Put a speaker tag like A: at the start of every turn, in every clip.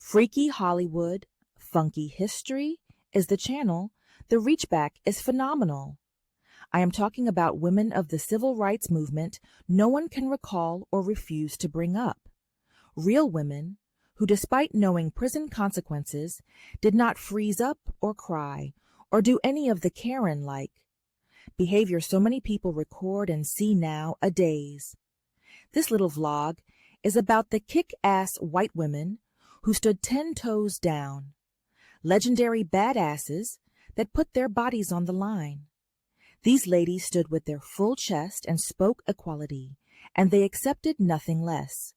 A: Freaky Hollywood, Funky History is the channel. The reachback is phenomenal. I am talking about women of the civil rights movement no one can recall or refuse to bring up. Real women who, despite knowing prison consequences, did not freeze up or cry or do any of the Karen-like behavior so many people record and see nowadays. This little vlog is about the kick-ass white women who stood 10 toes down, legendary badasses that put their bodies on the line. These ladies stood with their full chest and spoke equality, and they accepted nothing less.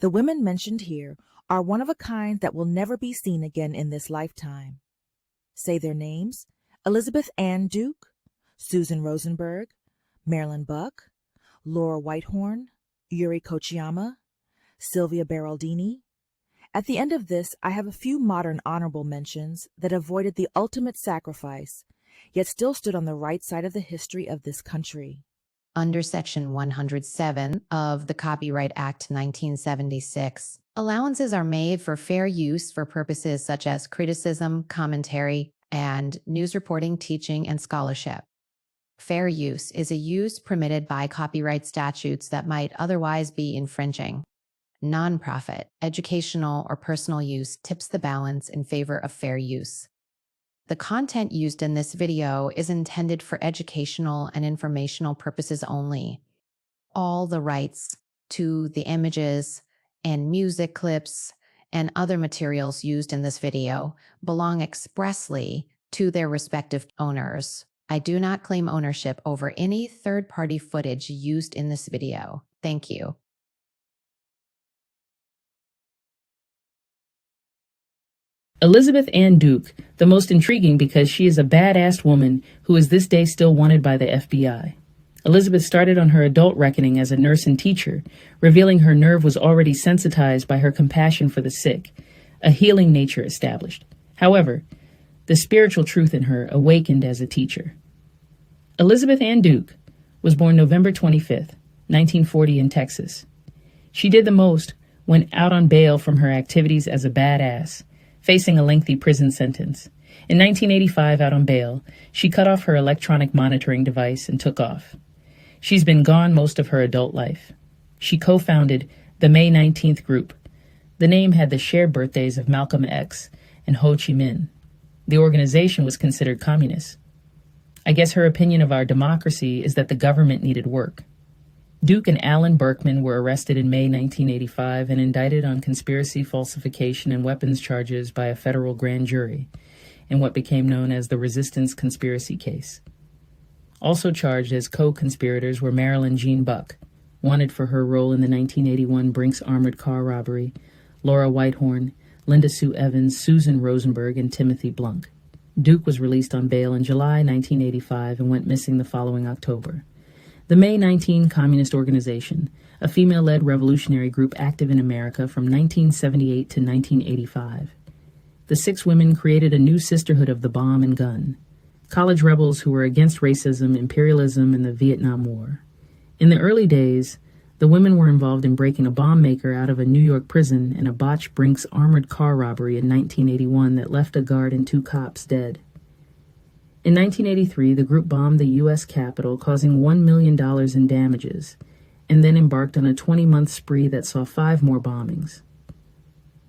A: The women mentioned here are one of a kind that will never be seen again in this lifetime. Say their names: Elizabeth Ann Duke, Susan Rosenberg, Marilyn Buck, Laura Whitehorn, Yuri Kochiyama, Sylvia Beraldini. At the end of this, I have a few modern honorable mentions that avoided the ultimate sacrifice, yet still stood on the right side of the history of this country.
B: Under Section 107 of the Copyright Act 1976, allowances are made for fair use for purposes such as criticism, commentary, and news reporting, teaching, and scholarship. Fair use is a use permitted by copyright statutes that might otherwise be infringing. Nonprofit, educational, or personal use tips the balance in favor of fair use. The content used in this video is intended for educational and informational purposes only. All the rights to the images and music clips and other materials used in this video belong expressly to their respective owners. I do not claim ownership over any third-party footage used in this video. Thank you.
C: Elizabeth Ann Duke, the most intriguing because she is a badass woman who is this day still wanted by the FBI. Elizabeth started on her adult reckoning as a nurse and teacher, revealing her nerve was already sensitized by her compassion for the sick, a healing nature established. However, the spiritual truth in her awakened as a teacher. Elizabeth Ann Duke was born November 25th, 1940 in Texas. She did the most when out on bail from her activities as a badass, facing a lengthy prison sentence. In 1985, out on bail, she cut off her electronic monitoring device and took off. She's been gone most of her adult life. She co-founded the May 19th group. The name had the shared birthdays of Malcolm X and Ho Chi Minh. The organization was considered communist. I guess her opinion of our democracy is that the government needed work. Duke and Alan Berkman were arrested in May 1985 and indicted on conspiracy, falsification, and weapons charges by a federal grand jury in what became known as the Resistance Conspiracy Case. Also charged as co-conspirators were Marilyn Jean Buck, wanted for her role in the 1981 Brinks armored car robbery, Laura Whitehorn, Linda Sue Evans, Susan Rosenberg, and Timothy Blunk. Duke was released on bail in July 1985 and went missing the following October. The May 19 Communist Organization, a female-led revolutionary group active in America from 1978 to 1985. The 6 women created a new sisterhood of the bomb and gun, college rebels who were against racism, imperialism, and the Vietnam War. In the early days, the women were involved in breaking a bomb maker out of a New York prison in a botched Brinks armored car robbery in 1981 that left a guard and 2 cops dead. In 1983, the group bombed the U.S. Capitol, causing $1 million in damages, and then embarked on a 20-month spree that saw 5 more bombings.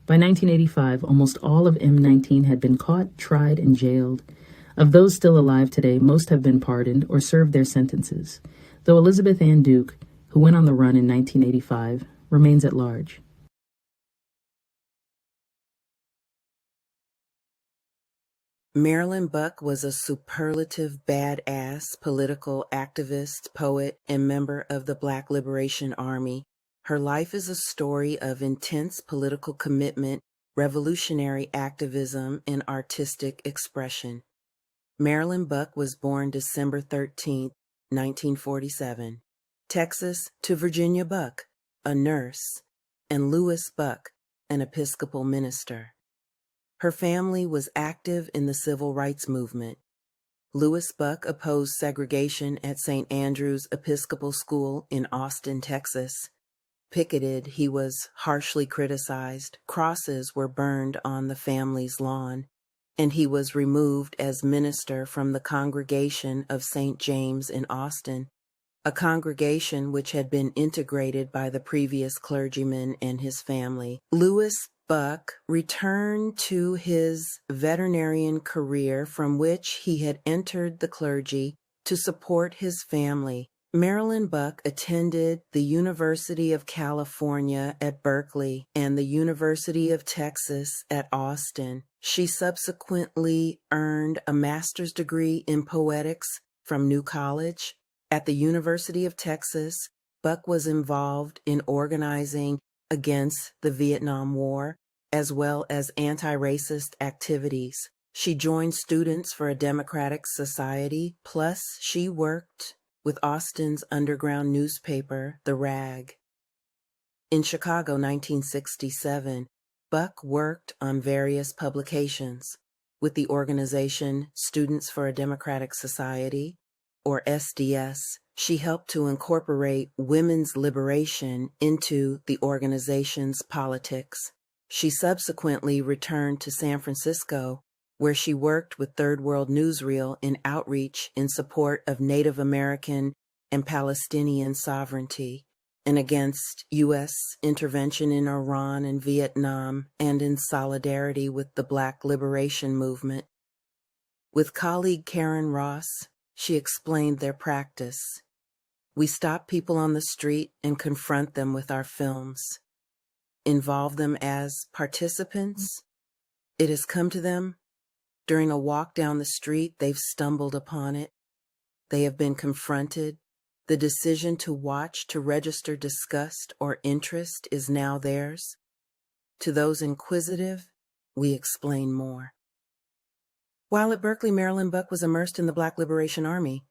C: By 1985, almost all of M19 had been caught, tried, and jailed. Of those still alive today, most have been pardoned or served their sentences, though Elizabeth Ann Duke, who went on the run in 1985, remains at large.
D: Marilyn Buck was a superlative badass, political activist, poet, and member of the Black Liberation Army. Her life is a story of intense political commitment, revolutionary activism, and artistic expression. Marilyn Buck was born December 13, 1947. Texas to Virginia Buck, a nurse, and Lewis Buck, an Episcopal minister. Her family was active in the civil rights movement. Lewis Buck opposed segregation at St. Andrew's Episcopal School in Austin, Texas. picketed, he was harshly criticized. Crosses were burned on the family's lawn, and he was removed as minister from the congregation of St. James in Austin, a congregation which had been integrated by the previous clergyman and his family. Lewis Buck returned to his veterinarian career from which he had entered the clergy to support his family. Marilyn Buck attended the University of California at Berkeley and the University of Texas at Austin. She subsequently earned a master's degree in poetics from New College. At the University of Texas, Buck was involved in organizing against the Vietnam War, as well as anti-racist activities. She joined Students for a Democratic Society, plus she worked with Austin's underground newspaper, The Rag. In Chicago, 1967, Buck worked on various publications with the organization Students for a Democratic Society, or SDS. She helped to incorporate women's liberation into the organization's politics. She subsequently returned to San Francisco, where she worked with Third World Newsreel in outreach in support of Native American and Palestinian sovereignty and against U.S. intervention in Iran and Vietnam, and in solidarity with the Black Liberation Movement. With colleague Karen Ross, she explained their practice. We stop people on the street and confront them with our films. Involve them as participants. It has come to them. During a walk down the street, they've stumbled upon it. They have been confronted. The decision to watch, to register disgust or interest is now theirs. To those inquisitive, we explain more. While at Berkeley, Marilyn Buck was immersed in the Black Liberation Army.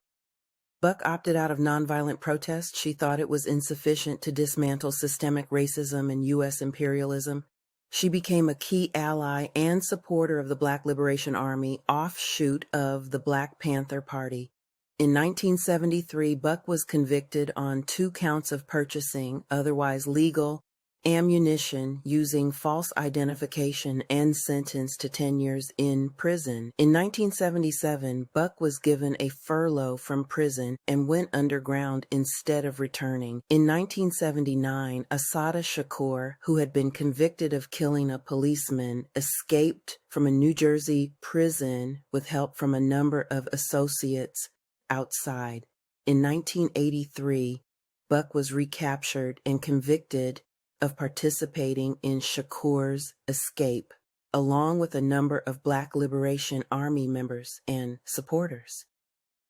D: Buck opted out of nonviolent protest. She thought it was insufficient to dismantle systemic racism and U.S. imperialism. She became a key ally and supporter of the Black Liberation Army, offshoot of the Black Panther Party. In 1973, Buck was convicted on 2 counts of purchasing otherwise legal ammunition using false identification and sentenced to 10 years in prison. In 1977, Buck was given a furlough from prison and went underground instead of returning. In 1979, Assata Shakur, who had been convicted of killing a policeman, escaped from a New Jersey prison with help from a number of associates outside. In 1983, Buck was recaptured and convicted of participating in Shakur's escape, along with a number of Black Liberation Army members and supporters.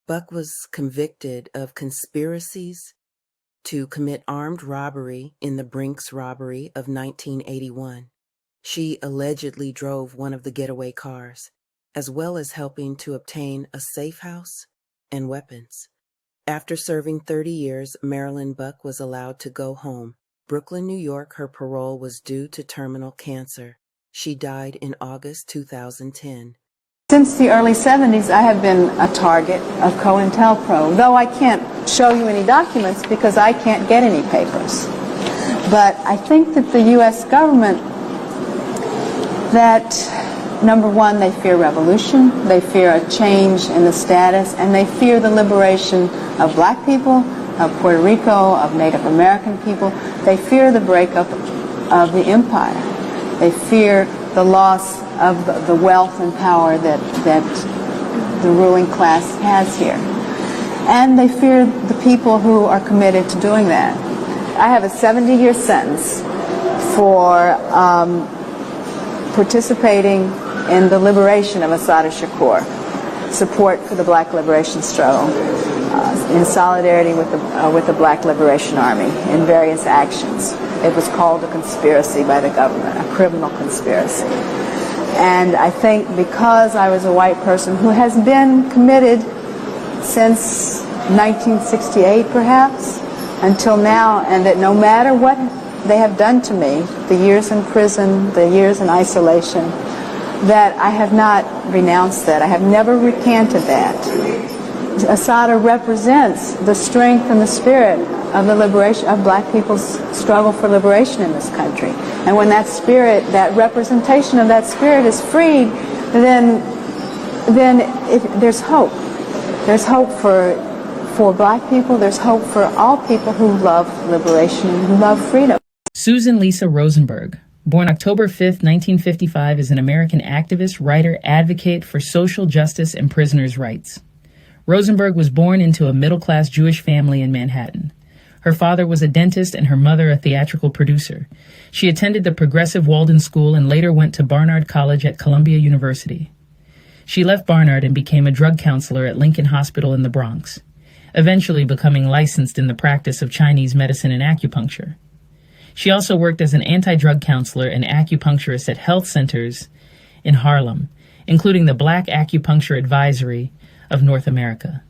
D: Buck was convicted of conspiracies to commit armed robbery in the Brinks robbery of 1981. She allegedly drove one of the getaway cars, as well as helping to obtain a safe house and weapons. After serving 30 years, Marilyn Buck was allowed to go home. Brooklyn, New York, her parole was due to terminal cancer. She died in August 2010.
E: Since the early 70s, I have been a target of COINTELPRO, though I can't show you any documents because I can't get any papers. But I think that the U.S. government, that number one, they fear revolution, they fear a change in the status, and they fear the liberation of Black people, of Puerto Rico, of Native American people. They fear the breakup of the empire. They fear the loss of the wealth and power that the ruling class has here. And they fear the people who are committed to doing that. I have a 70-year sentence for participating in the liberation of Assata Shakur, support for the Black liberation struggle, in solidarity with the Black Liberation Army in various actions. It was called a conspiracy by the government, a criminal conspiracy. And I think because I was a white person who has been committed since 1968 perhaps, until now, and that no matter what they have done to me, the years in prison, the years in isolation, that I have not renounced that. I have never recanted that. Assata represents the strength and the spirit of the liberation of Black people's struggle. struggle for liberation in this country. And when that spirit, that representation of that spirit is freed, then there's hope. There's hope for black people. There's hope for all people who love liberation and who love freedom.
C: Susan Lisa Rosenberg, born October 5, 1955, is an American activist, writer, advocate for social justice and prisoners' rights. Rosenberg was born into a middle-class Jewish family in Manhattan. Her father was a dentist and her mother a theatrical producer. She attended the progressive Walden School and later went to Barnard College at Columbia University. She left Barnard and became a drug counselor at Lincoln Hospital in the Bronx, eventually becoming licensed in the practice of Chinese medicine and acupuncture. She also worked as an anti-drug counselor and acupuncturist at health centers in Harlem, including the Black Acupuncture Advisory of North America.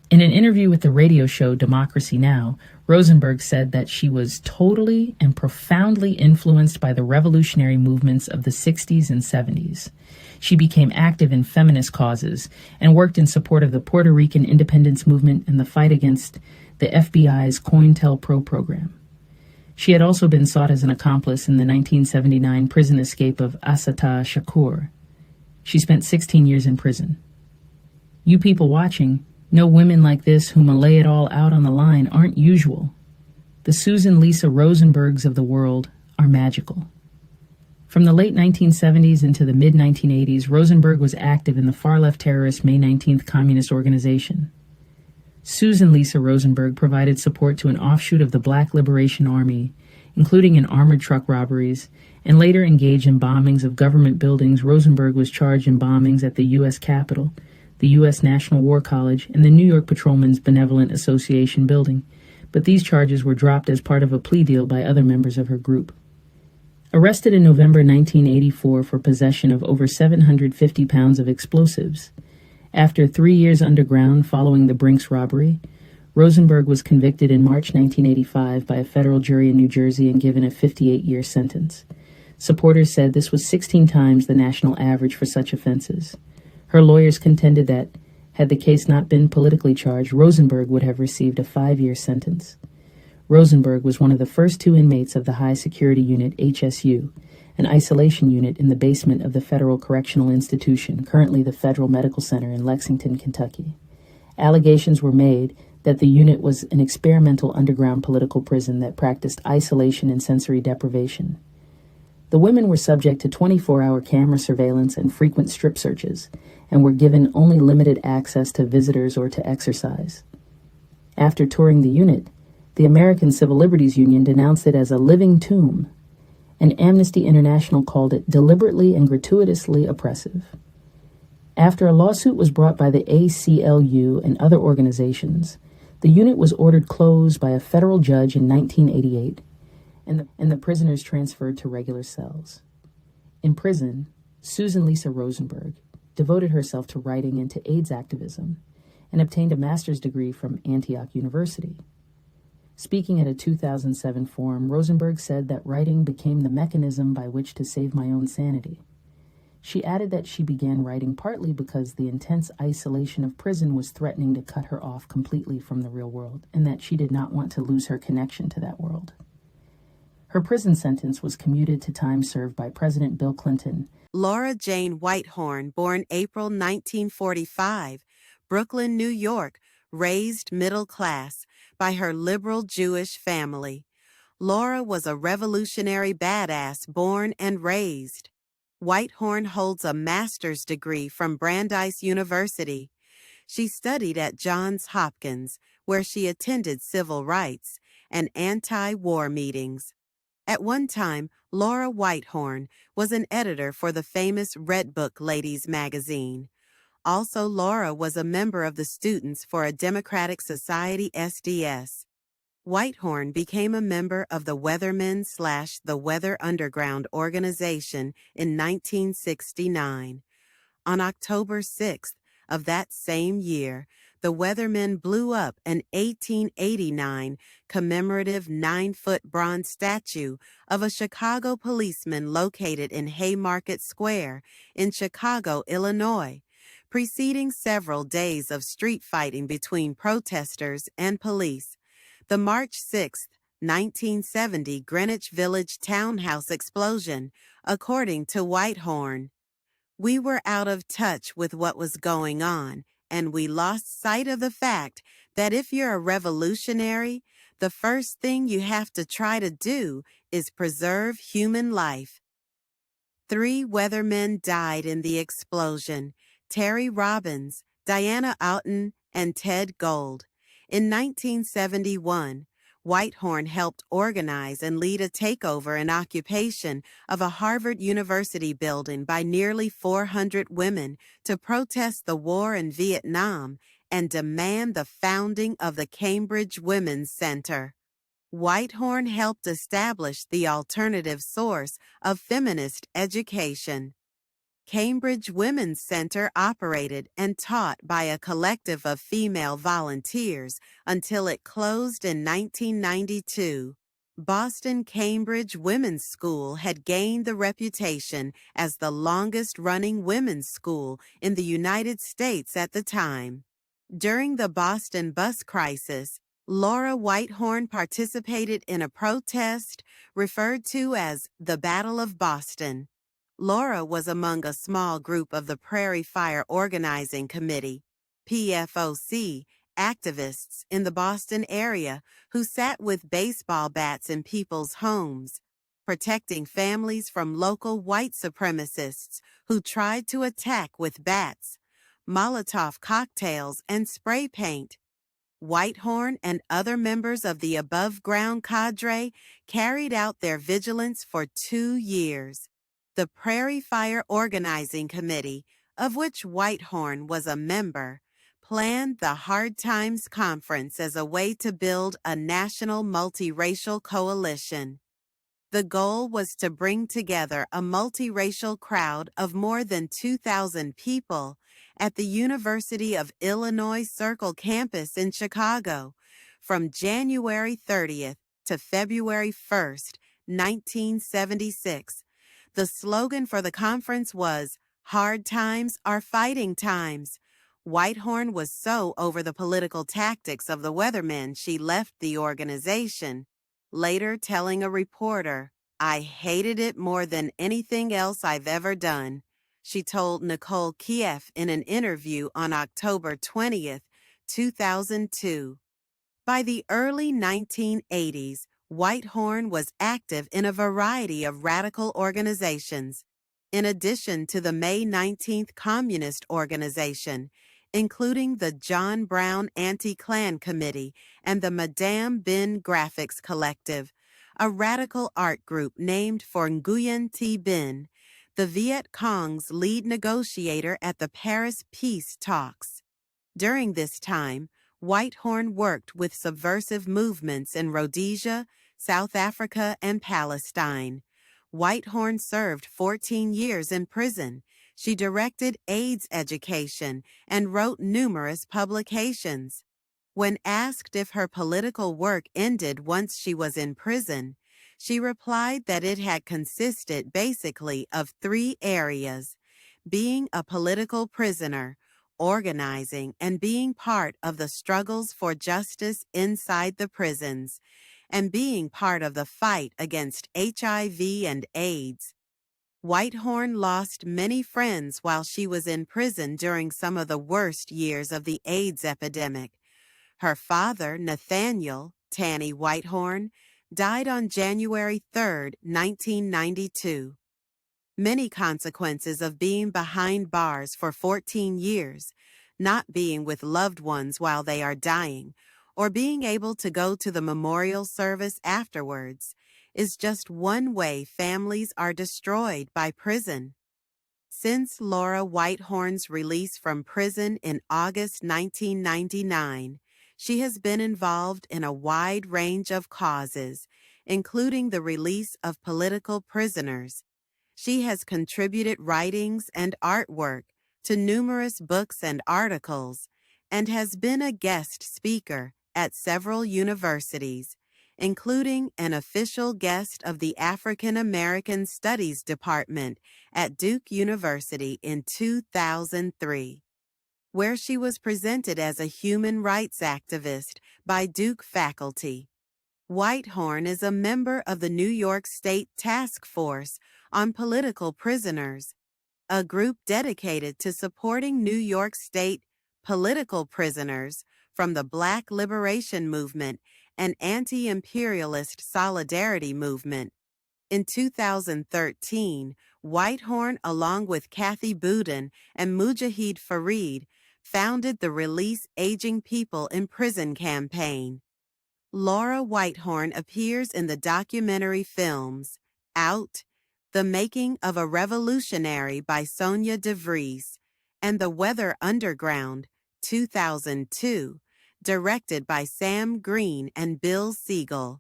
C: In an interview with the radio show Democracy Now!, Rosenberg said that she was totally and profoundly influenced by the revolutionary movements of the 60s and 70s. She became active in feminist causes and worked in support of the Puerto Rican independence movement and the fight against the FBI's COINTELPRO program. She had also been sought as an accomplice in the 1979 prison escape of Assata Shakur. She spent 16 years in prison. You people watching know women like this who lay it all out on the line aren't usual. The Susan Lisa Rosenbergs of the world are magical. From the late 1970s into the mid-1980s, Rosenberg was active in the far-left terrorist May 19th Communist Organization. Susan Lisa Rosenberg provided support to an offshoot of the Black Liberation Army, including in armored truck robberies, and later engaged in bombings of government buildings. Rosenberg was charged in bombings at the U.S. Capitol, the U.S. National War College, and the New York Patrolmen's Benevolent Association building, but these charges were dropped as part of a plea deal by other members of her group. Arrested in November 1984 for possession of over 750 pounds of explosives, after 3 years underground following the Brinks robbery, Rosenberg was convicted in March 1985 by a federal jury in New Jersey and given a 58-year sentence. Supporters said this was 16 times the national average for such offenses. Her lawyers contended that, had the case not been politically charged, Rosenberg would have received a 5-year sentence. Rosenberg was one of the first 2 inmates of the High Security Unit, HSU, an isolation unit in the basement of the Federal Correctional Institution, currently the Federal Medical Center in Lexington, Kentucky. Allegations were made that the unit was an experimental underground political prison that practiced isolation and sensory deprivation. The women were subject to 24-hour camera surveillance and frequent strip searches, and were given only limited access to visitors or to exercise. After touring the unit, the American Civil Liberties Union denounced it as a living tomb, and Amnesty International called it deliberately and gratuitously oppressive. After a lawsuit was brought by the ACLU and other organizations, the unit was ordered closed by a federal judge in 1988, and the prisoners transferred to regular cells. In prison, Susan Lisa Rosenberg devoted herself to writing and to AIDS activism and obtained a master's degree from Antioch University. Speaking at a 2007 forum, Rosenberg said that writing became the mechanism by which to save my own sanity. She added that she began writing partly because the intense isolation of prison was threatening to cut her off completely from the real world, and that she did not want to lose her connection to that world. Her prison sentence was commuted to time served by President Bill Clinton.
F: Laura Jane Whitehorn, born April 1945, Brooklyn, New York, raised middle class by her liberal Jewish family. Laura was a revolutionary badass born and raised. Whitehorn holds a master's degree from Brandeis University. She studied at Johns Hopkins, where she attended civil rights and anti-war meetings. At one time, Laura Whitehorn was an editor for the famous Red Book Ladies magazine. Also, Laura was a member of the Students for a Democratic Society SDS. Whitehorn became a member of the Weathermen/the Weather Underground organization in 1969. On October 6th of that same year, the Weathermen blew up an 1889 commemorative 9-foot bronze statue of a Chicago policeman located in Haymarket Square in Chicago, Illinois, preceding several days of street fighting between protesters and police. The March 6th 1970 Greenwich Village townhouse explosion, according to Whitehorn. We were out of touch with what was going on, and we lost sight of the fact that if you're a revolutionary, the first thing you have to try to do is preserve human life. 3 weathermen died in the explosion: Terry Robbins, Diana Oughton, and Ted Gold. In 1971, Whitehorn helped organize and lead a takeover and occupation of a Harvard University building by nearly 400 women to protest the war in Vietnam and demand the founding of the Cambridge Women's Center. Whitehorn helped establish the alternative source of feminist education. Cambridge Women's Center operated and taught by a collective of female volunteers until it closed in 1992. Boston Cambridge Women's School had gained the reputation as the longest-running women's school in the United States at the time. During the Boston bus crisis, Laura Whitehorn participated in a protest referred to as the Battle of Boston. Laura was among a small group of the Prairie Fire Organizing Committee, PFOC, activists in the Boston area who sat with baseball bats in people's homes, protecting families from local white supremacists who tried to attack with bats, Molotov cocktails, and spray paint. Whitehorn and other members of the above-ground cadre carried out their vigilance for 2 years. The Prairie Fire Organizing Committee, of which Whitehorn was a member, planned the Hard Times Conference as a way to build a national multiracial coalition. The goal was to bring together a multiracial crowd of more than 2,000 people at the University of Illinois Circle campus in Chicago from January 30th to February 1st, 1976. The slogan for the conference was, "Hard times are fighting times." Whitehorn was so over the political tactics of the weathermen she left the organization, later telling a reporter, "I hated it more than anything else I've ever done," she told Nicole Kieff in an interview on October 20th, 2002. By the early 1980s, Whitehorn was active in a variety of radical organizations, in addition to the May 19th Communist Organization, including the John Brown Anti-Klan Committee and the Madame Binh Graphics Collective, a radical art group named for Nguyen Thi Binh, the Viet Cong's lead negotiator at the Paris peace talks. During this time, Whitehorn worked with subversive movements in Rhodesia, South Africa, and Palestine. Whitehorn served 14 years in prison. She directed AIDS education and wrote numerous publications. When asked if her political work ended once she was in prison, she replied that it had consisted basically of 3 areas: being a political prisoner, organizing and being part of the struggles for justice inside the prisons, and being part of the fight against HIV and AIDS. Whitehorn lost many friends while she was in prison during some of the worst years of the AIDS epidemic. Her father, Nathaniel Tanny Whitehorn, died on January 3, 1992. Many consequences of being behind bars for 14 years, not being with loved ones while they are dying, or being able to go to the memorial service afterwards, is just one way families are destroyed by prison. Since Laura Whitehorn's release from prison in August 1999, she has been involved in a wide range of causes, including the release of political prisoners. She has contributed writings and artwork to numerous books and articles, and has been a guest speaker at several universities, including an official guest of the African American Studies Department at Duke University in 2003, where she was presented as a human rights activist by Duke faculty. Whitehorn is a member of the New York State Task Force on Political Prisoners, a group dedicated to supporting New York State political prisoners from the Black Liberation Movement and anti-imperialist solidarity movement. In 2013, Whitehorn, along with Kathy Boudin and Mujahid Fareed, founded the Release Aging People in Prison campaign. Laura Whitehorn appears in the documentary films Out, The Making of a Revolutionary by Sonia DeVries, and The Weather Underground, 2002, directed by Sam Green and Bill Siegel.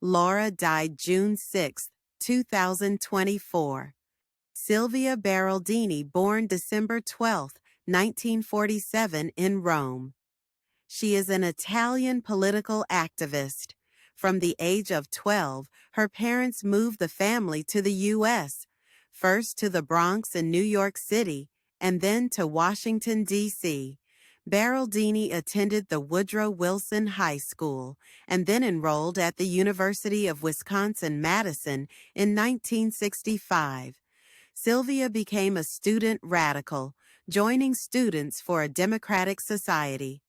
F: Laura died June 6, 2024. Silvia Beraldini, born December 12, 1947, in Rome. She is an Italian political activist. From the age of 12, her parents moved the family to the U.S., first to the Bronx in New York City, and then to Washington, D.C. Beraldini attended the Woodrow Wilson High School and then enrolled at the University of Wisconsin-Madison in 1965. Sylvia became a student radical, joining Students for a Democratic Society.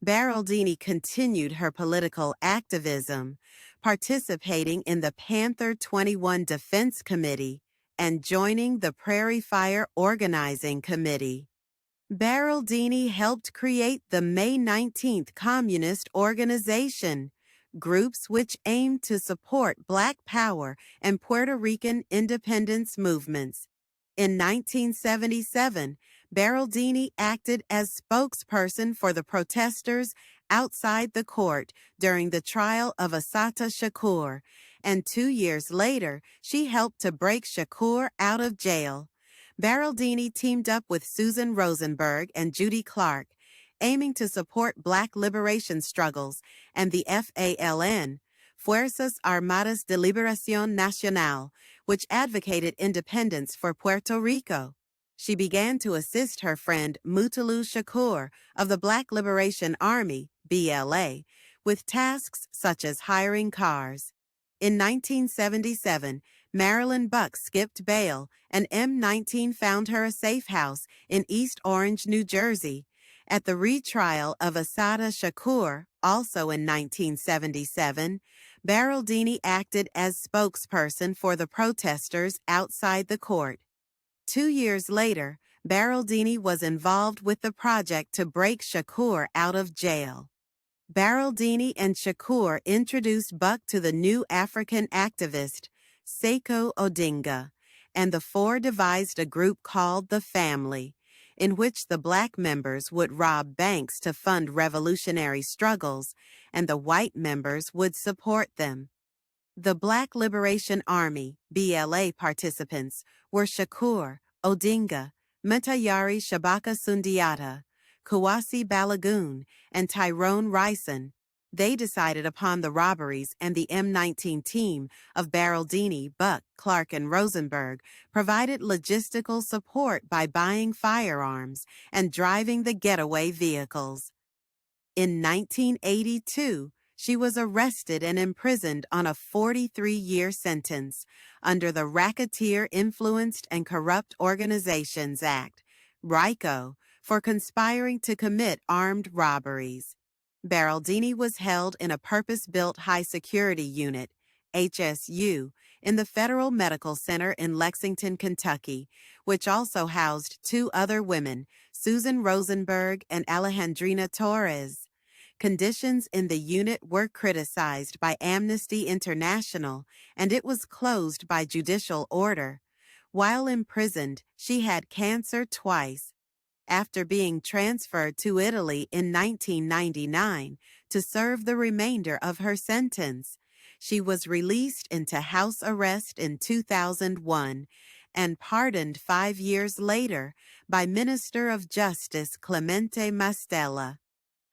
F: Beraldini continued her political activism, participating in the Panther 21 Defense Committee and joining the Prairie Fire Organizing Committee. Beraldini helped create the May 19th Communist Organization, groups which aimed to support Black Power and Puerto Rican independence movements. In 1977, Beraldini acted as spokesperson for the protesters outside the court during the trial of Assata Shakur, and 2 years later, she helped to break Shakur out of jail. Beraldini teamed up with Susan Rosenberg and Judy Clark, aiming to support Black liberation struggles and the FALN, Fuerzas Armadas de Liberación Nacional, which advocated independence for Puerto Rico. She began to assist her friend Mutulu Shakur of the Black Liberation Army, BLA, with tasks such as hiring cars. In 1977, Marilyn Buck skipped bail, and M19 found her a safe house in East Orange, New Jersey. At the retrial of Assata Shakur, also in 1977, Beraldini acted as spokesperson for the protesters outside the court. 2 years later, Beraldini was involved with the project to break Shakur out of jail. Beraldini and Shakur introduced Buck to the new African activist, Sekou Odinga, and the four devised a group called The Family, in which the Black members would rob banks to fund revolutionary struggles, and the white members would support them. The Black Liberation Army, BLA participants, were Shakur, Odinga, Mutayari Shabaka Sundiata, Kawasi Balagoon, and Tyrone Rison. They decided upon the robberies, and the M19 team of Beraldini, Buck, Clark, and Rosenberg provided logistical support by buying firearms and driving the getaway vehicles. In 1982, she was arrested and imprisoned on a 43-year sentence under the Racketeer Influenced and Corrupt Organizations Act, RICO, for conspiring to commit armed robberies. Beraldini was held in a purpose-built high-security unit, HSU, in the Federal Medical Center in Lexington, Kentucky, which also housed 2 other women, Susan Rosenberg and Alejandrina Torres. Conditions in the unit were criticized by Amnesty International, and it was closed by judicial order. While imprisoned, she had cancer twice. After being transferred to Italy in 1999 to serve the remainder of her sentence, she was released into house arrest in 2001 and pardoned 5 years later by Minister of Justice Clemente Mastella.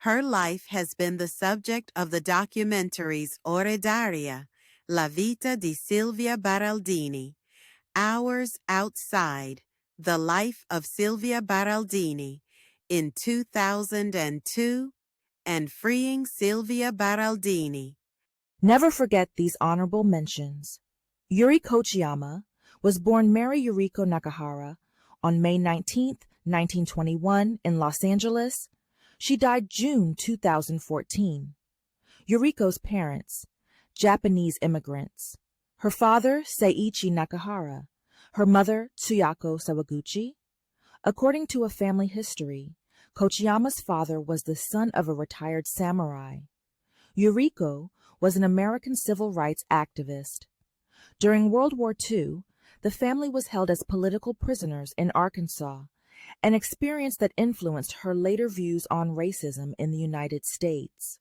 F: Her life has been the subject of the documentaries Ore d'Aria, La Vita di Silvia Beraldini, Hours Outside, The Life of Silvia Beraldini, in 2002, and Freeing Silvia Beraldini,
A: Never forget these honorable mentions. Yuri Kochiyama was born Mary Yuriko Nakahara on May 19, 1921 in Los Angeles. She died June 2014. Yuriko's parents, Japanese immigrants. Her father, Seiichi Nakahara. Her mother, Tsuyako Sawaguchi. According to a family history, Kochiyama's father was the son of a retired samurai. Yuriko was an American civil rights activist. During World War II, the family was held as political prisoners in Arkansas, an experience that influenced her later views on racism in the United States.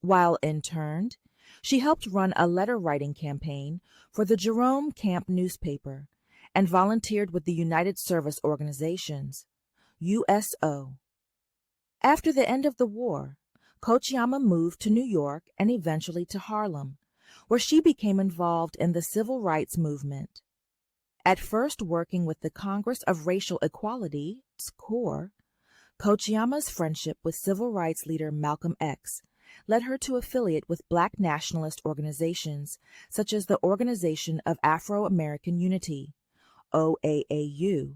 A: While interned, she helped run a letter-writing campaign for the Jerome Camp newspaper and volunteered with the United Service Organizations, USO. After the end of the war, Kochiyama moved to New York and eventually to Harlem, where she became involved in the civil rights movement. At first working with the Congress of Racial Equality, CORE, Kochiyama's friendship with civil rights leader Malcolm X led her to affiliate with Black nationalist organizations such as the Organization of Afro-American Unity, OAAU,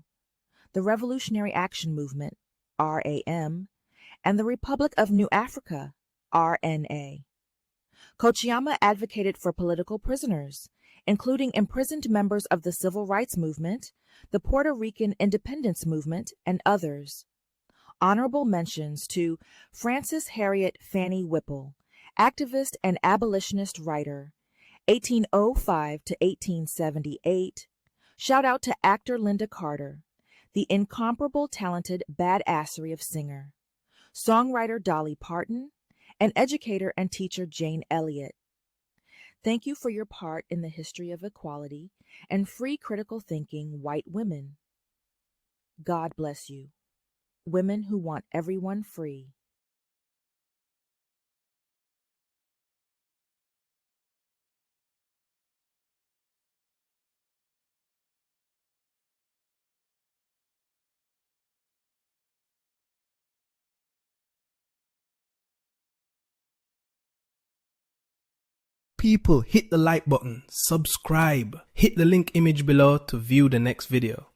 A: the Revolutionary Action Movement, RAM, and the Republic of New Africa, RNA. Kochiyama advocated for political prisoners, including imprisoned members of the Civil Rights Movement, the Puerto Rican Independence Movement, and others. Honorable mentions to Frances Harriet Fanny Whipple, activist and abolitionist writer, 1805 to 1878. Shout out to actor Linda Carter, the incomparable talented badassery of singer, songwriter Dolly Parton, and educator and teacher Jane Elliott. Thank you for your part in the history of equality and free critical thinking white women. God bless you, women who want everyone free.
G: People, hit the like button, subscribe, hit the link image below to view the next video.